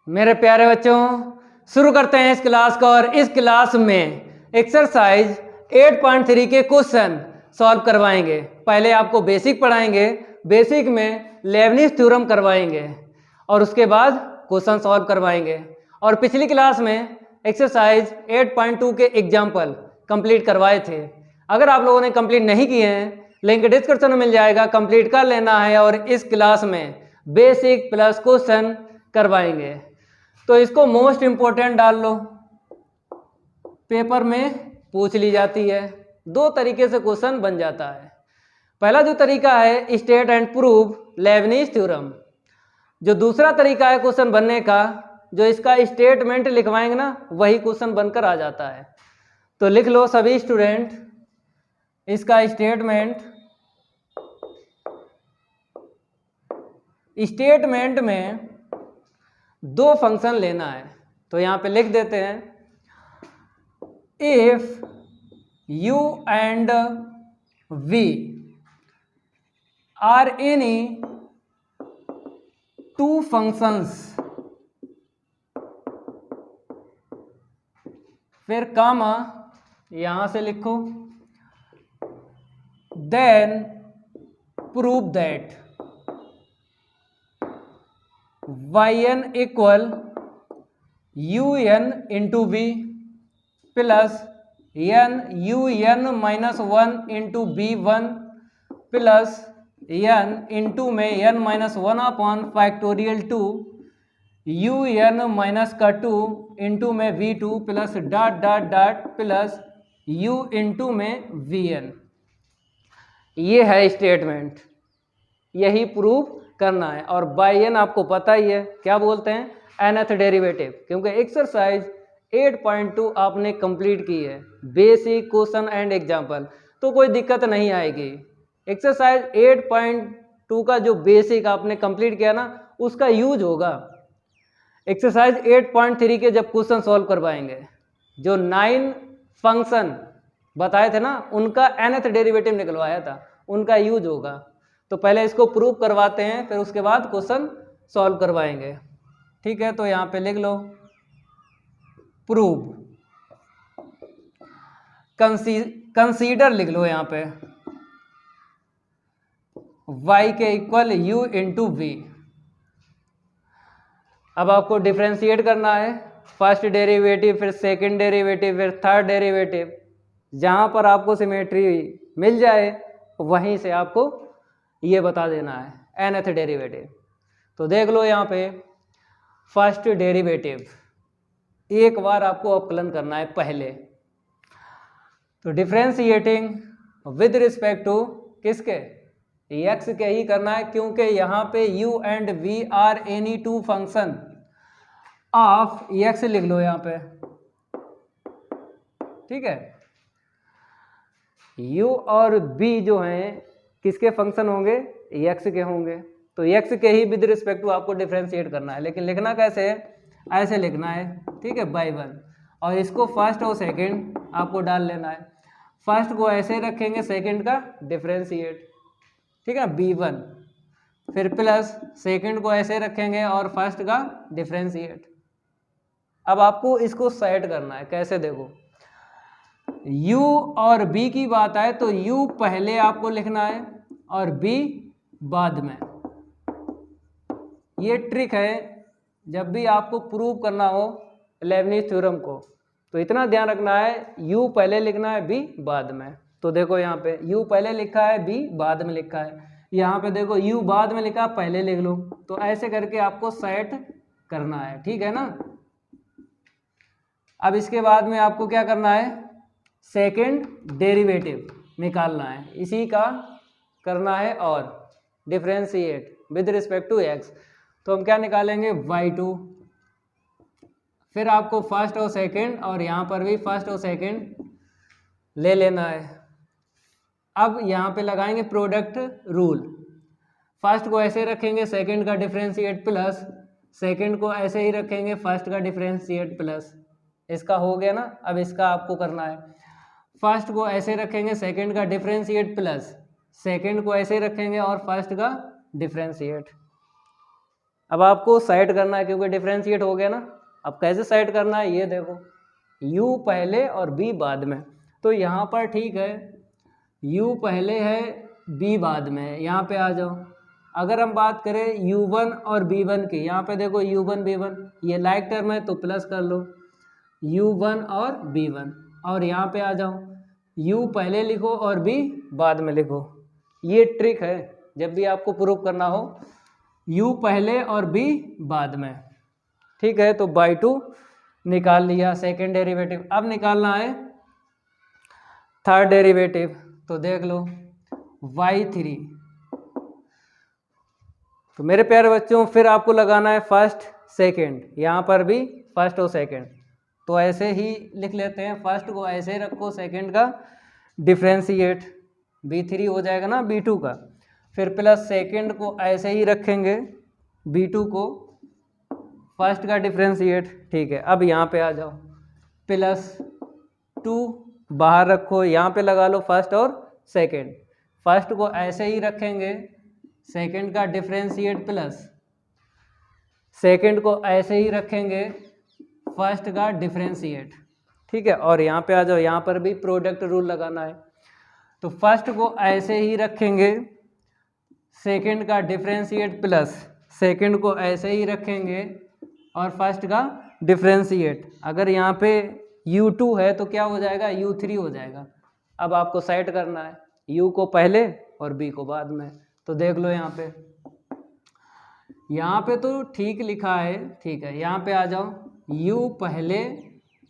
मेरे प्यारे बच्चों, शुरू करते हैं इस क्लास को। और इस क्लास में एक्सरसाइज 8.3 के क्वेश्चन सॉल्व करवाएंगे। पहले आपको बेसिक पढ़ाएंगे, बेसिक में लेबनिज थ्योरम करवाएंगे और उसके बाद क्वेश्चन सॉल्व करवाएंगे। और पिछली क्लास में एक्सरसाइज 8.2 के एग्जाम्पल कंप्लीट करवाए थे। अगर आप लोगों ने कंप्लीट नहीं किए हैं, लिंक डिस्क्रिप्शन में मिल जाएगा, कंप्लीट कर लेना है। और इस क्लास में बेसिक प्लस क्वेश्चन करवाएंगे। तो इसको मोस्ट इम्पोर्टेंट डाल लो, पेपर में पूछ ली जाती है। दो तरीके से क्वेश्चन बन जाता है। पहला जो तरीका है state and prove Lebanese theorem. जो दूसरा तरीका है क्वेश्चन बनने का, जो इसका स्टेटमेंट लिखवाएंगे ना, वही क्वेश्चन बनकर आ जाता है। तो लिख लो सभी स्टूडेंट, इसका स्टेटमेंट में दो फंक्शन लेना है। तो यहां पे लिख देते हैं, if u and v are any two functions, फिर कामा यहां से लिखो, then prove that yn equal un into v plus n un minus 1 into b1 plus n into में n minus 1 upon factorial 2 un minus का 2 into में v2 plus dot dot dot plus u into में vn। ये है statement, यही prove करना है। और बाय एन आपको पता ही है क्या बोलते हैं, nth डेरिवेटिव। क्योंकि एक्सरसाइज 8.2 आपने कंप्लीट की है, बेसिक क्वेश्चन एंड एग्जाम्पल, तो कोई दिक्कत नहीं आएगी। एक्सरसाइज 8.2 का जो बेसिक आपने कंप्लीट किया ना, उसका यूज होगा एक्सरसाइज 8.3 के जब क्वेश्चन सॉल्व करवाएंगे। जो 9 फंक्शन बताए थे ना, उनका nth डेरिवेटिव निकलवाया था, उनका यूज होगा। तो पहले इसको प्रूव करवाते हैं, फिर उसके बाद क्वेश्चन सॉल्व करवाएंगे। ठीक है, तो यहाँ पे लिख लो प्रूव, कंसीडर लिख लो यहाँ पे y के इक्वल u इंटू वी। अब आपको डिफ्रेंशिएट करना है, फर्स्ट डेरिवेटिव, फिर सेकंड डेरिवेटिव, फिर थर्ड डेरिवेटिव। जहाँ पर आपको सिमेट्री मिल जाए वहीं से आपको ये बता देना है nth डेरिवेटिव। तो देख लो यहाँ पे फर्स्ट डेरिवेटिव एक बार आपको अवकलन करना है पहले। तो डिफ्रेंशिएटिंग विद रिस्पेक्ट टू किसके, x के ही करना है, क्योंकि यहाँ पे u and v are any two function of x लिख लो यहाँ पे। ठीक है, u और b जो हैं किसके फंक्शन होंगे, x के होंगे। तो x के ही विद रिस्पेक्ट टू आपको डिफ्रेंशिएट करना है। लेकिन लिखना कैसे है, ऐसे लिखना है। ठीक है, बाय वन। और इसको फर्स्ट और सेकंड आपको डाल लेना है। फर्स्ट को ऐसे रखेंगे, सेकंड का डिफ्रेंशिएट, ठीक है, b1, फिर प्लस सेकंड को ऐसे रखेंगे और फर्स्ट का डिफ्रेंशिएट। अब आपको इसको सेट करना है, कैसे देखो, u और b की बात आए तो u पहले आपको लिखना है और b बाद में। ये ट्रिक है जब भी आपको प्रूव करना हो लेबनिज थ्योरम को, तो इतना ध्यान रखना है, u पहले लिखना है, b बाद में। तो देखो यहाँ पे u पहले लिखा है, b बाद में लिखा है। यहाँ पे देखो u बाद में लिखा, पहले लिख लो। तो ऐसे करके आपको सेट करना है, ठीक है ना। अब इसके बाद में आपको क्या करना है, सेकेंड डेरिवेटिव निकालना है, इसी का करना है और differentiate with respect to x। तो हम क्या निकालेंगे, y2, फिर आपको फर्स्ट और सेकंड, और यहाँ पर भी फर्स्ट और सेकंड ले लेना है। अब यहाँ पे लगाएंगे प्रोडक्ट रूल। फर्स्ट को ऐसे रखेंगे, सेकंड का डिफ्रेंशिएट प्लस, सेकंड को ऐसे ही रखेंगे, फर्स्ट का डिफ्रेंशिएट प्लस। इसका हो गया ना। अब इसका आपको करना है, फर्स्ट को ऐसे रखेंगे, सेकंड का डिफ्रेंशिएट प्लस, सेकंड को ऐसे रखेंगे और फर्स्ट का डिफ्रेंशिएट। अब आपको साइड करना है क्योंकि डिफ्रेंशिएट हो गया ना। अब कैसे साइड करना है ये देखो, u पहले और b बाद में। तो यहाँ पर ठीक है u पहले है b बाद में है, यहाँ पे आ जाओ। अगर हम बात करें u1 और b1 की, यहाँ पे देखो u1 b1 ये लाइक टर्म है तो प्लस कर लो u1 और b1, और यहाँ पे आ जाओ u पहले लिखो और b बाद में लिखो। ये ट्रिक है जब भी आपको प्रूफ करना हो, u पहले और b बाद में। ठीक है, तो बाई 2 निकाल लिया सेकेंड डेरिवेटिव। अब निकालना है थर्ड डेरिवेटिव, तो देख लो y3। तो मेरे प्यारे बच्चों फिर आपको लगाना है फर्स्ट सेकेंड, यहाँ पर भी फर्स्ट और सेकेंड। तो ऐसे ही लिख लेते हैं, फर्स्ट को ऐसे ही रखो, सेकेंड का डिफ्रेंशिएट b3 हो जाएगा ना b2 का, फिर प्लस सेकेंड को ऐसे ही रखेंगे b2 को, फर्स्ट का डिफ्रेंशिएट। ठीक है, अब यहाँ पे आ जाओ प्लस 2 बाहर रखो, यहाँ पे लगा लो फर्स्ट और सेकेंड। फर्स्ट को ऐसे ही रखेंगे, सेकेंड का डिफ्रेंशिएट प्लस सेकेंड को ऐसे ही रखेंगे, फर्स्ट का डिफ्रेंशिएट। ठीक है, और यहाँ पे आ जाओ, यहाँ पर भी प्रोडक्ट रूल लगाना है। तो फर्स्ट को ऐसे ही रखेंगे, सेकेंड का डिफ्रेंशिएट प्लस सेकेंड को ऐसे ही रखेंगे और फर्स्ट का डिफ्रेंशिएट। अगर यहाँ पे u2 है तो क्या हो जाएगा, u3 हो जाएगा। अब आपको साइड करना है, u को पहले और b को बाद में। तो देख लो यहाँ पे तो ठीक लिखा है, ठीक है। यहाँ पे आ जाओ u पहले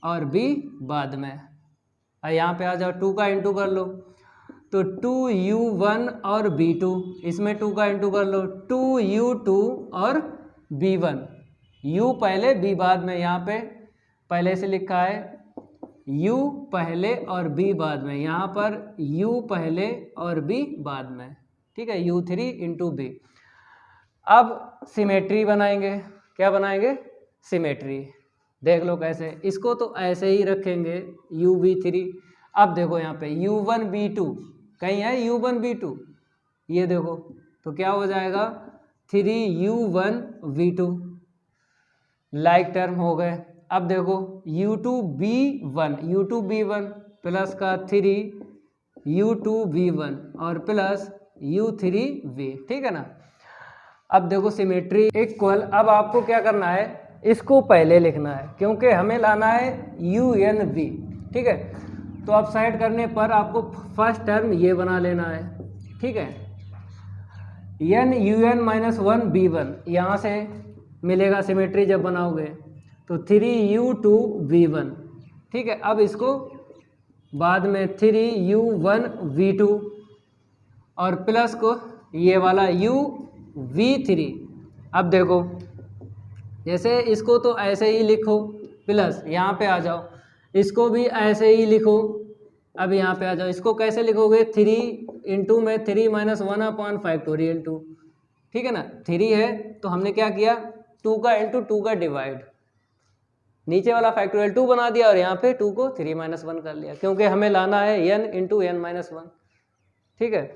और b बाद में, और यहाँ पे आ जाओ 2 का इंटू कर लो, तो 2u1 और b2, इसमें 2 का इंटू कर लो, 2u2 और b1, u पहले b बाद में। यहाँ पे पहले से लिखा है u पहले और b बाद में, यहाँ पर u पहले और b बाद में। ठीक है, u3 इंटू b। अब सिमेट्री बनाएंगे, क्या बनाएंगे, सिमेट्री। देख लो कैसे, इसको तो ऐसे ही रखेंगे u3। अब देखो यहाँ पे u1 b2 कहीं है, u1 b2 ये देखो, तो क्या हो जाएगा 3u1 v2 लाइक टर्म हो गए। अब देखो u2 b1 प्लस का 3u2 b1 और प्लस u3v। ठीक है ना। अब देखो सिमेट्री इक्वल, अब आपको क्या करना है, इसको पहले लिखना है क्योंकि हमें लाना है u(n)v। ठीक है, तो अब साइड करने पर आपको फर्स्ट टर्म ये बना लेना है। ठीक है, n u(n)-1 b1 यहाँ से मिलेगा सिमेट्री जब बनाओगे, तो 3u2 v1। ठीक है, अब इसको बाद में 3u1 v2 और प्लस को ये वाला v3। अब देखो जैसे इसको तो ऐसे ही लिखो, प्लस यहाँ पे आ जाओ, इसको भी ऐसे ही लिखो। अब यहाँ पे आ जाओ, इसको कैसे लिखोगे, 3 इंटू में 3 - 1/(2). ठीक है ना, 3 है तो हमने क्या किया, 2 का इंटू 2 का डिवाइड, नीचे वाला फैक्टोरियल 2 बना दिया और यहाँ पे 2 को 3 - 1 कर लिया, क्योंकि हमें लाना है n इंटू n-1। ठीक है,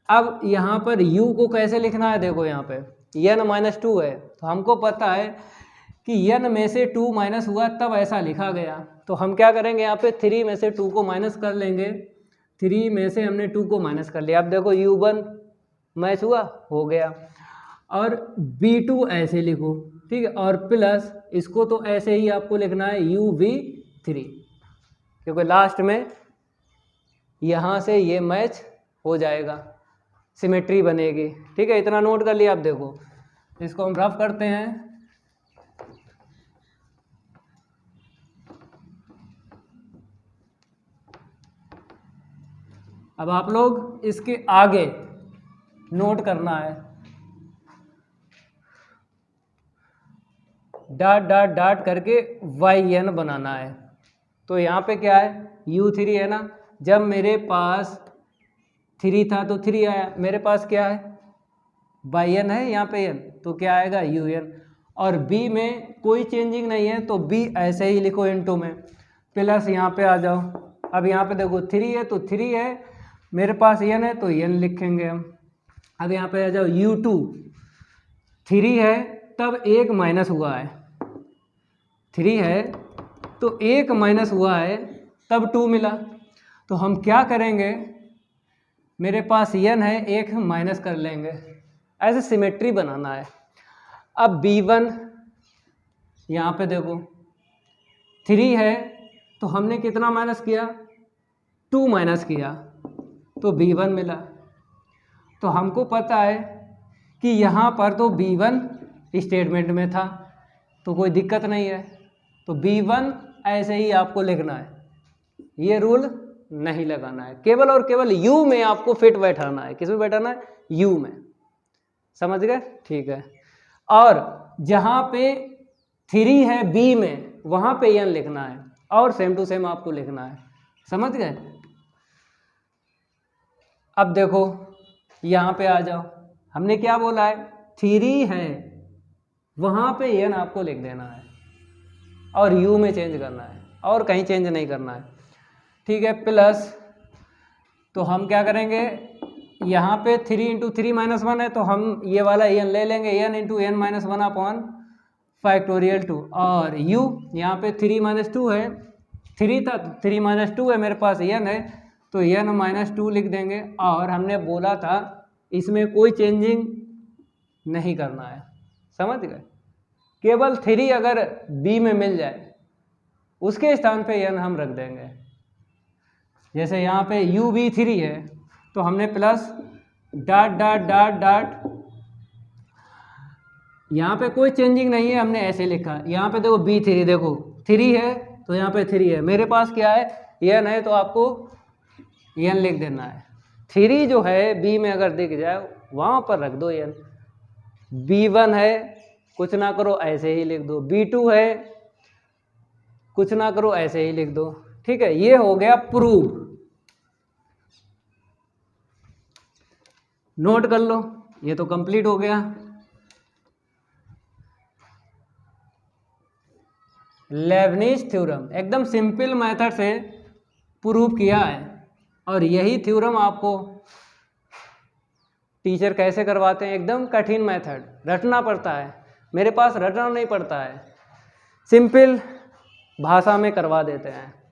अब यहाँ पर u को कैसे लिखना है, देखो यहाँ पे n-2 है, तो हमको पता है कि n में से 2 माइनस हुआ तब ऐसा लिखा गया। तो हम क्या करेंगे, यहाँ पे 3 में से 2 को माइनस कर लेंगे, 3 में से हमने 2 को माइनस कर लिया। अब देखो u1 मैच हुआ, हो गया, और b2 ऐसे लिखो। ठीक है, और प्लस इसको तो ऐसे ही आपको लिखना है uv3, क्योंकि लास्ट में यहाँ से ये मैच हो जाएगा, सिमेट्री बनेगी। ठीक है, इतना नोट कर लिया। अब देखो इसको हम रफ करते हैं। अब आप लोग इसके आगे नोट करना है, डॉट डॉट डॉट करके yn बनाना है। तो यहाँ पे क्या है, u3 है ना, जब मेरे पास 3 था तो 3 आया, मेरे पास क्या है yn है, यहाँ पे n, तो क्या आएगा un। और b में कोई चेंजिंग नहीं है तो b ऐसे ही लिखो इनटू में, प्लस यहाँ पे आ जाओ। अब यहाँ पे देखो 3 है तो 3 है, मेरे पास n है तो n लिखेंगे हम। अब यहाँ पे आ जाओ u2, 3 है तब 1 माइनस हुआ है, 3 है तो 1 माइनस हुआ है तब 2 मिला। तो हम क्या करेंगे, मेरे पास n है, 1 माइनस कर लेंगे, ऐसे सिमेट्री बनाना है। अब b1 यहाँ पे देखो 3 है तो हमने कितना माइनस किया, 2 माइनस किया तो b1 मिला। तो हमको पता है कि यहाँ पर तो b1 स्टेटमेंट में था तो कोई दिक्कत नहीं है, तो b1 ऐसे ही आपको लिखना है, ये रूल नहीं लगाना है, केवल और केवल u में आपको फिट बैठाना है। किस में बैठाना है, u में, समझ गए, ठीक है। और जहाँ पे 3 है b में वहाँ पे n लिखना है और सेम टू सेम आपको लिखना है, समझ गए। अब देखो यहाँ पे आ जाओ, हमने क्या बोला है, 3 है वहाँ पे n आपको लिख देना है और u में चेंज करना है और कहीं चेंज नहीं करना है, ठीक है। प्लस तो हम क्या करेंगे, यहाँ पे 3 इंटू 3 माइनस 1 है तो हम ये वाला n ले लेंगे, n into n minus 1 upon factorial 2, और u यहाँ पे 3 माइनस 2 है, 3 था 3 माइनस 2 है, मेरे पास n है तो n माइनस 2 लिख देंगे। और हमने बोला था इसमें कोई चेंजिंग नहीं करना है, समझ गए, केवल 3 अगर b में मिल जाए उसके स्थान पे n हम रख देंगे। जैसे यहाँ पे u b 3 है तो हमने plus dot dot dot dot, यहाँ पे कोई चेंजिंग नहीं है, हमने ऐसे लिखा। यहाँ पे देखो b3, देखो 3 है तो यहाँ पे 3 है, मेरे पास क्या है n है तो आपको n लिख देना है। 3 जो है b में अगर दिख जाए वहाँ पर रख दो n, b1 है कुछ ना करो ऐसे ही लिख दो, b2 है कुछ ना करो ऐसे ही लिख दो, ठीक है। ये हो गया प्रूव, नोट कर लो, ये तो कंप्लीट हो गया। लेबनीज थ्योरम एकदम सिंपल मेथड से प्रूव किया है, और यही थ्योरम आपको टीचर कैसे करवाते हैं, एकदम कठिन मेथड, रटना पड़ता है, मेरे पास रटना नहीं पड़ता है, सिंपल भाषा में करवा देते हैं।